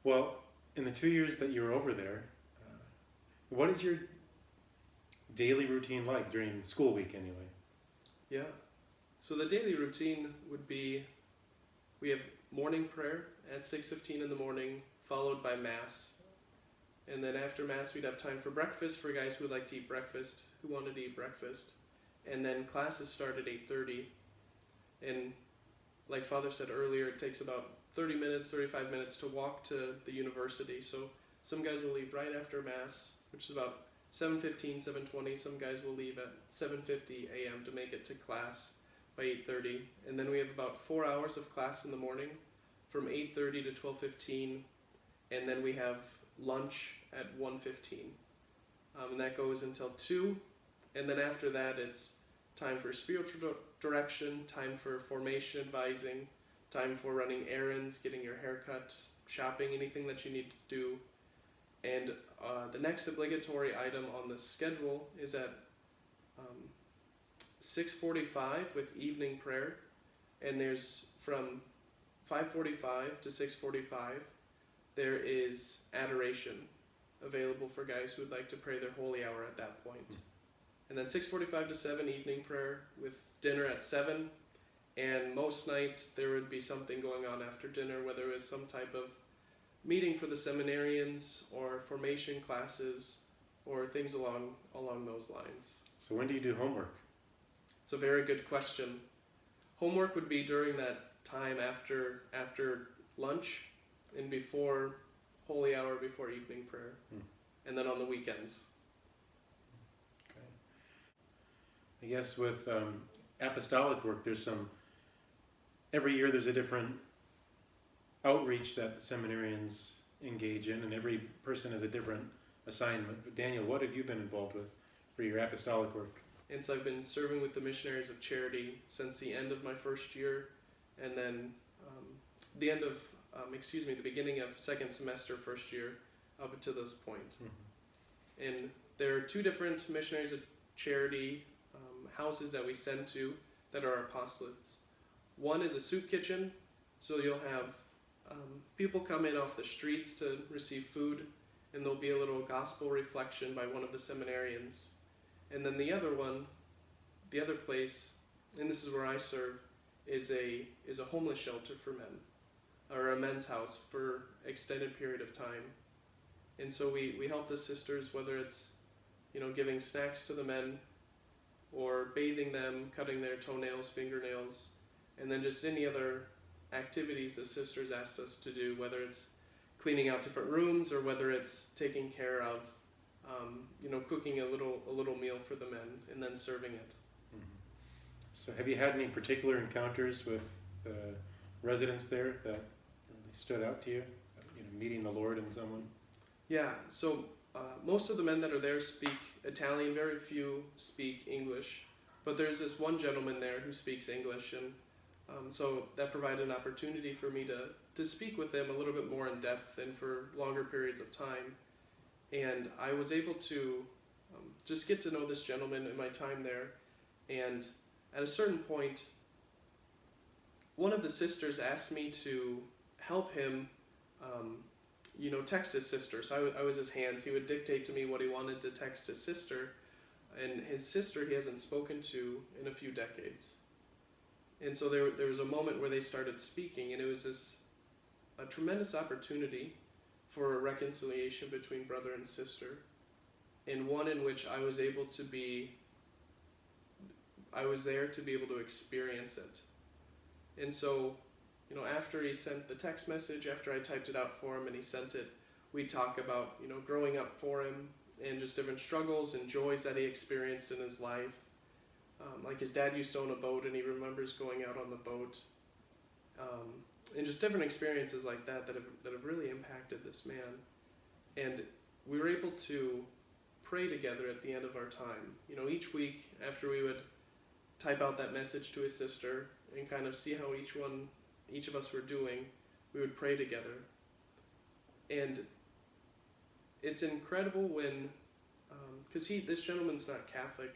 Well, in the 2 years that you were over there, what is your daily routine like during school week anyway? Yeah. So the daily routine would be, we have morning prayer at 6:15 in the morning, followed by Mass. And then after Mass, we'd have time for breakfast for guys who would like to eat breakfast, who wanted to eat breakfast. And then classes start at 8:30. And like Father said earlier, it takes about 30 minutes, 35 minutes to walk to the university. So some guys will leave right after Mass, which is about 7:15, 7:20. Some guys will leave at 7:50 a.m. to make it to class by 8:30. And then we have about 4 hours of class in the morning from 8:30 to 12:15. And then we have lunch at 1:15. And that goes until 2. And then after that, it's time for spiritual direction, time for formation advising, time for running errands, getting your hair cut, shopping, anything that you need to do. And the next obligatory item on the schedule is at 6:45 with evening prayer. And there's from 5:45 to 6:45, there is adoration available for guys who would like to pray their holy hour at that point. And then 6:45 to 7, evening prayer with dinner at 7. And most nights there would be something going on after dinner, whether it was some type of meeting for the seminarians or formation classes or things along those lines. So when do you do homework? It's a very good question. Homework would be during that time after lunch and before holy hour, before evening prayer, and then on the weekends. Okay. I guess with apostolic work, every year there's a different outreach that the seminarians engage in, and every person has a different assignment. But Daniel, what have you been involved with for your apostolic work? And so I've been serving with the Missionaries of Charity since the end of my first year, and then the beginning of second semester first year up to this point. Mm-hmm. And there are 2 different Missionaries of Charity houses that we send to that are apostolates. One is a soup kitchen, so you'll have people come in off the streets to receive food, and there'll be a little gospel reflection by one of the seminarians. And then the other place, and this is where I serve, is a homeless shelter for men, or a men's house for extended period of time. And so we help the sisters, whether it's giving snacks to the men, or bathing them, cutting their toenails, fingernails, and then just any other activities the sisters asked us to do, whether it's cleaning out different rooms or whether it's taking care of cooking a little meal for the men and then serving it. Mm-hmm. So have you had any particular encounters with residents there that really stood out to you? Meeting the Lord in someone? Yeah, so most of the men that are there speak Italian. Very few speak English, but there's this one gentleman there who speaks English, and so that provided an opportunity for me to speak with him a little bit more in depth and for longer periods of time. And I was able to just get to know this gentleman in my time there. And at a certain point, one of the sisters asked me to help him text his sister. So I was his hands. He would dictate to me what he wanted to text his sister. And his sister he hasn't spoken to in a few decades. And so there was a moment where they started speaking, and it was a tremendous opportunity for a reconciliation between brother and sister, and one in which I was there to be able to experience it. And so, after he sent the text message, after I typed it out for him and he sent it, we talk about, growing up for him and just different struggles and joys that he experienced in his life. Like his dad used to own a boat, and he remembers going out on the boat. And just different experiences like that have really impacted this man. And we were able to pray together at the end of our time. Each week after we would type out that message to his sister and kind of see how each of us were doing, we would pray together. And it's incredible when, because this gentleman's not Catholic,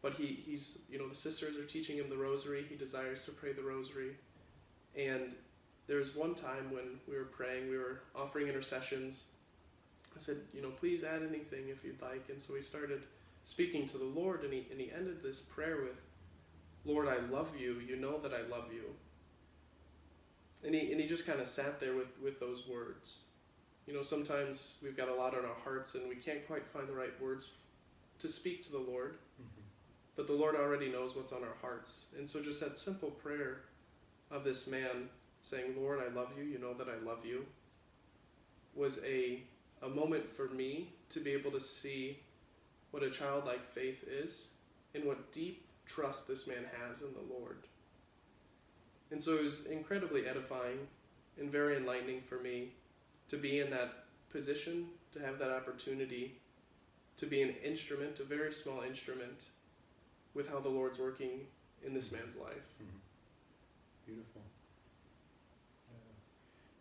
but he's the sisters are teaching him the rosary. He desires to pray the rosary. And there was one time when we were praying, we were offering intercessions. I said, please add anything if you'd like. And so we started speaking to the Lord, and he ended this prayer with, Lord, I love you. You know that I love you. And he just kind of sat there with those words. Sometimes we've got a lot on our hearts and we can't quite find the right words to speak to the Lord. Mm-hmm. But the Lord already knows what's on our hearts. And so just that simple prayer of this man saying, Lord, I love you. You know that I love you, was a moment for me to be able to see what a childlike faith is and what deep trust this man has in the Lord. And so it was incredibly edifying and very enlightening for me to be in that position, to have that opportunity to be an instrument, a very small instrument, with how the Lord's working in this man's life. Mm-hmm. Beautiful.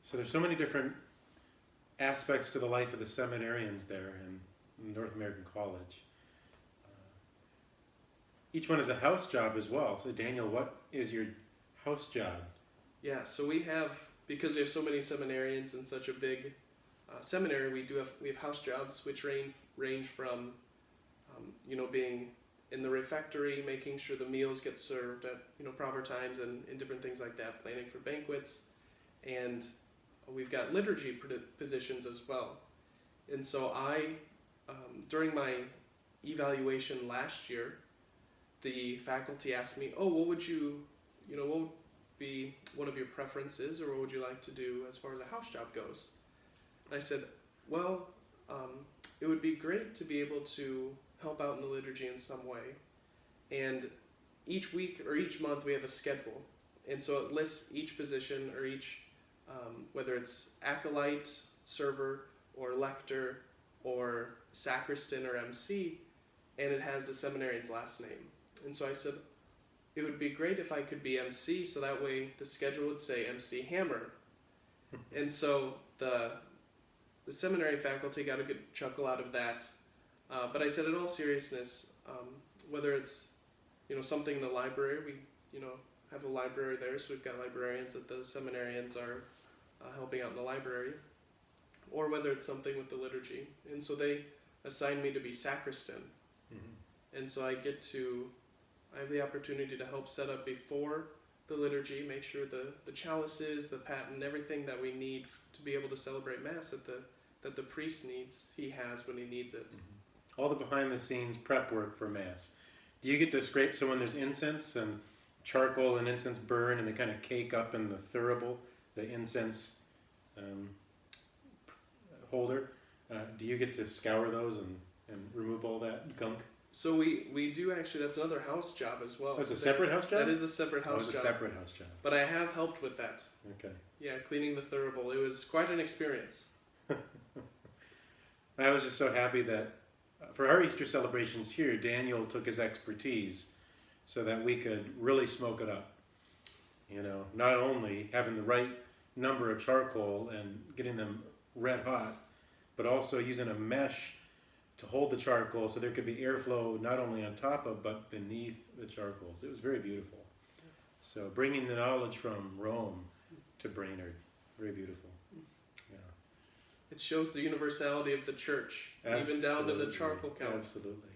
So there's so many different aspects to the life of the seminarians there in North American College. Each one is a house job as well. So Daniel, what is your house job? Yeah, so we have, because we have so many seminarians in such a big seminary, we have house jobs which range from being in the refectory, making sure the meals get served at proper times and different things like that, planning for banquets, and we've got liturgy positions as well. And so I, during my evaluation last year, the faculty asked me, what would what would be one of your preferences, or what would you like to do as far as a house job goes? And I said, well, it would be great to be able to help out in the liturgy in some way. And each week or each month we have a schedule. And so it lists each position or each, whether it's acolyte, server, or lector, or sacristan or MC, and it has the seminarian's last name. And so I said, it would be great if I could be MC, so that way the schedule would say MC Hammer. And so the seminary faculty got a good chuckle out of that. But I said, in all seriousness, whether it's something in the library, we have a library there, so we've got librarians that the seminarians are helping out in the library, or whether it's something with the liturgy. And so they assigned me to be sacristan. Mm-hmm. And so I have the opportunity to help set up before the liturgy, make sure the chalices, the paten, everything that we need to be able to celebrate Mass that the priest he has when he needs it. Mm-hmm. All the behind-the-scenes prep work for Mass. Do you get to scrape, so when there's incense and charcoal and incense burn and they kind of cake up in the thurible, the incense holder, do you get to scour those and remove all that gunk? So we do actually, that's another house job as well. That's a separate house job? That is a separate house job. It's a separate house job. But I have helped with that. Okay. Yeah, cleaning the thurible. It was quite an experience. I was just so happy that for our Easter celebrations here, Daniel took his expertise so that we could really smoke it up. Not only having the right number of charcoal and getting them red hot, but also using a mesh to hold the charcoal so there could be airflow not only on top of but beneath the charcoals. It was very beautiful. So bringing the knowledge from Rome to Brainerd, very beautiful. Yeah. It shows the universality of the church, Absolutely. even down to the charcoal count. Absolutely.